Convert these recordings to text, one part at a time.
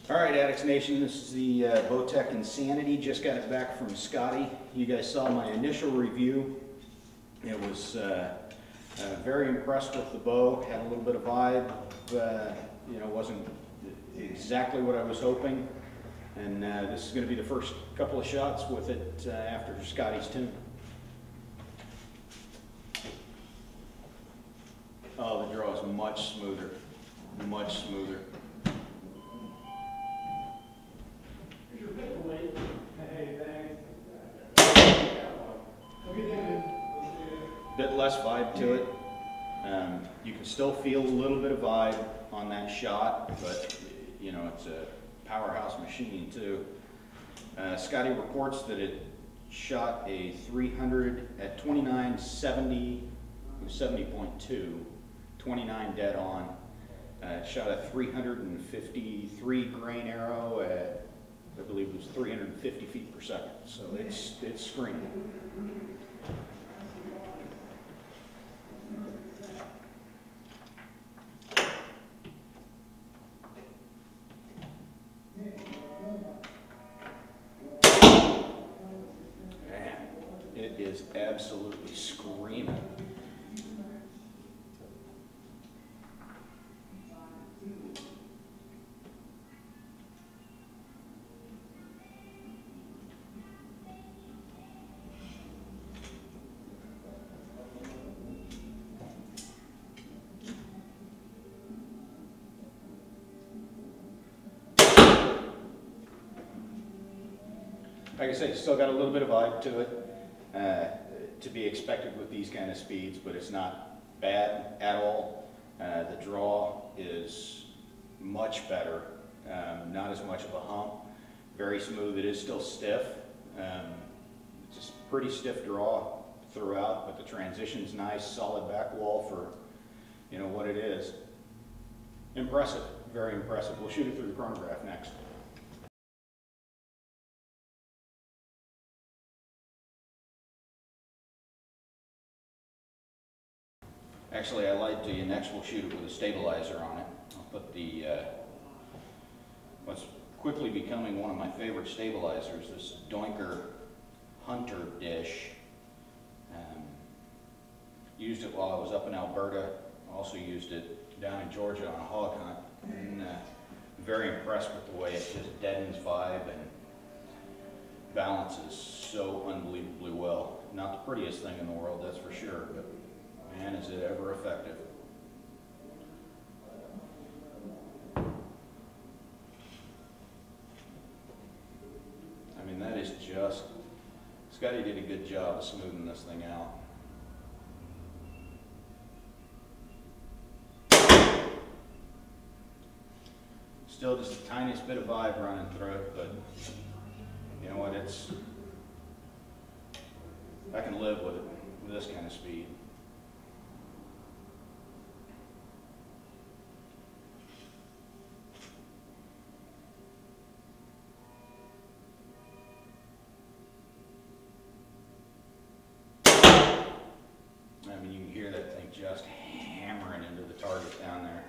Alright, Addicts Nation, this is the BowTech Insanity. Just got it back from Scotty. You guys saw my initial review. It was very impressed with the bow. Had a little bit of vibe. Wasn't exactly what I was hoping. And this is going to be the first couple of shots with it after Scotty's tune. Oh, the draw is much smoother. Much smoother. Bit less vibe to it. You can still feel a little bit of vibe on that shot, but you know, it's a powerhouse machine too. Scotty reports that it shot a 300 at 2970, 70.2, 29 dead on. It shot a 353 grain arrow at, I believe it was 350 feet per second. So it's screaming. Man, it is absolutely screaming. Like I said, still got a little bit of vibe to it, to be expected with these kind of speeds, but it's not bad at all. The draw is much better, not as much of a hump, very smooth. It is still stiff, just pretty stiff draw throughout, but the transition's nice, solid back wall for, you know, what it is. Impressive, very impressive. We'll shoot it through the chronograph next. Actually, I lied to you. Next, we'll shoot it with a stabilizer on it. I'll put the what's quickly becoming one of my favorite stabilizers, this Doinker Hunter dish. Used it while I was up in Alberta. Also used it down in Georgia on a hog hunt. And very impressed with the way it just deadens vibe and balances so unbelievably well. Not the prettiest thing in the world, that's for sure. But man, is it ever effective. I mean, that is just, Scotty did a good job of smoothing this thing out. Still just the tiniest bit of vibe running through it, but you know what, I can live with it, with this kind of speed. I mean, you can hear that thing just hammering into the target down there.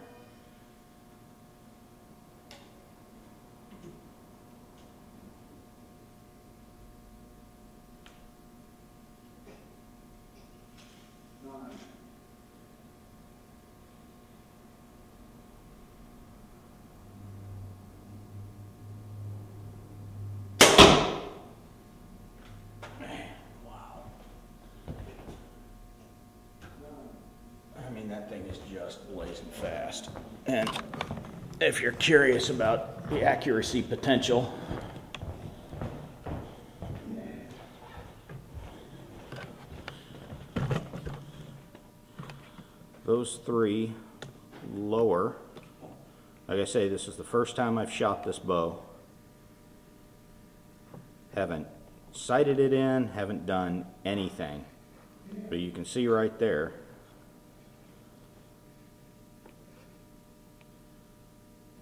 That thing is just blazing fast. And if you're curious about the accuracy potential, those three lower, like I say, this is the first time I've shot this bow. Haven't sighted it in, haven't done anything. But you can see right there,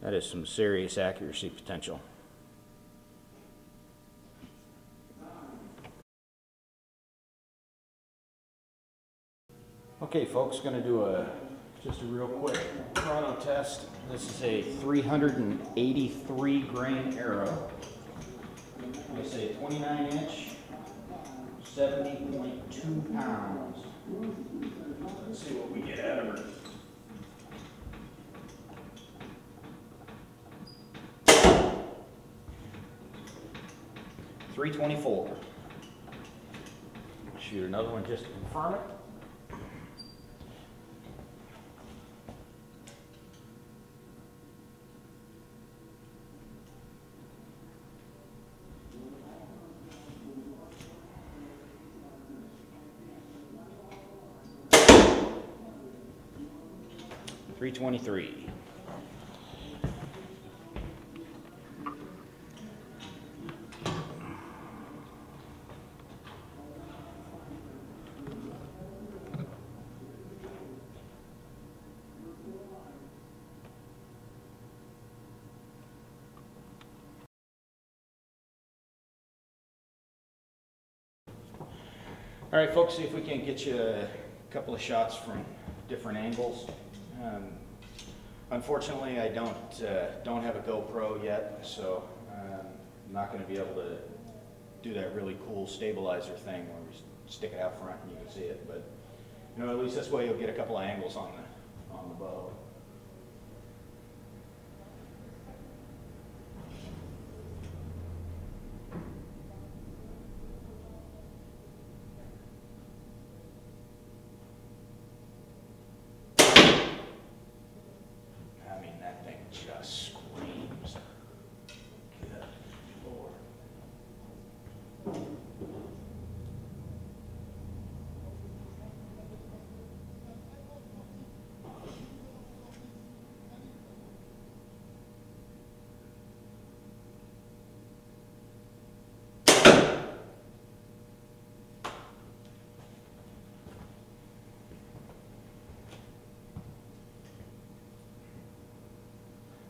that is some serious accuracy potential. Okay folks, going to do a Just a real quick chrono test. This is a 383 grain arrow. It's a 29 inch, 70.2 pounds. Let's see what we get out of her. 324. Shoot another one just to confirm it. .323. All right, folks, see if we can't get you a couple of shots from different angles. Unfortunately, I don't have a GoPro yet, so I'm not going to be able to do that really cool stabilizer thing where we stick it out front and you can see it. But you know, at least this way you'll get a couple of angles on the bow. Just screams. Good Lord.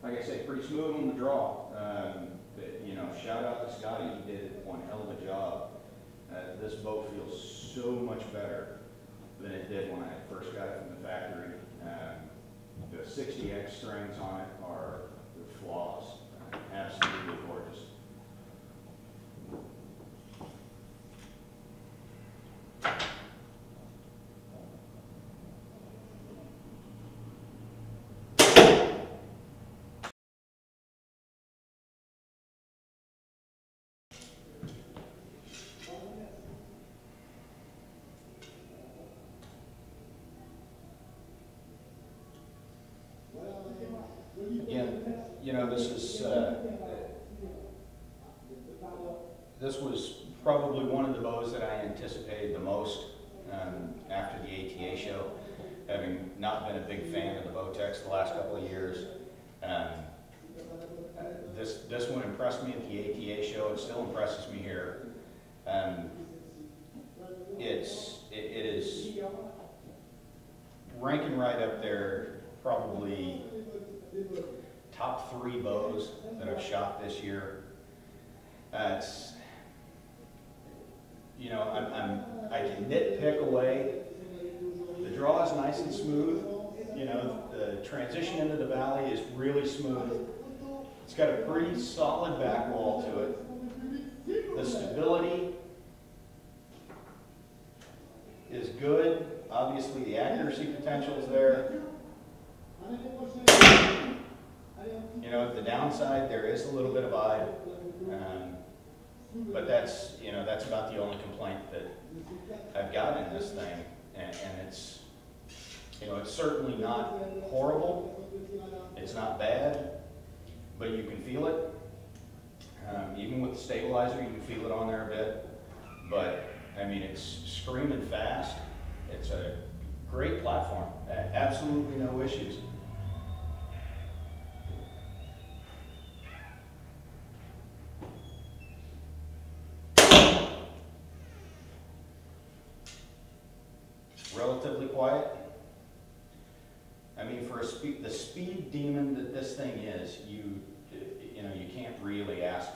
Like I say, pretty smooth on the draw. You know, shout out to Scotty, he did one hell of a job. This bow feels so much better than it did when I first got it from the factory. The 60X strings on it are flawless, absolutely gorgeous. Again, you know, this was probably one of the bows that I anticipated the most after the ATA show, having not been a big fan of the BowTechs the last couple of years. This one impressed me at the ATA show. It still impresses me here. It is ranking right up there, probably top 3 bows that I've shot this year. It's, you know, I can nitpick away. The draw is nice and smooth. You know, the transition into the valley is really smooth. It's got a pretty solid back wall to it. The stability is good. Obviously, the accuracy potential is there. You know, the downside, there is a little bit of vibe, but that's, you know, that's about the only complaint that I've got in this thing, and it's, you know, it's certainly not horrible, it's not bad, but you can feel it. Even with the stabilizer, you can feel it on there a bit, but I mean, it's screaming fast. It's a great platform, absolutely no issues. Relatively quiet. I mean, for the speed demon that this thing is, you know, you can't really ask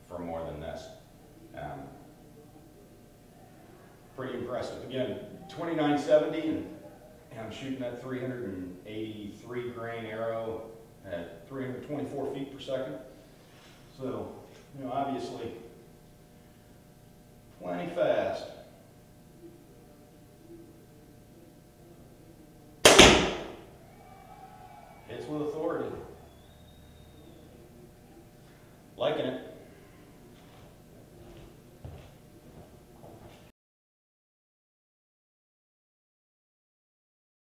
for more than this. Pretty impressive. Again, 2970, and And I'm shooting that 383 grain arrow at 324 feet per second. So, you know, obviously plenty fast. Hits with authority. Liking it.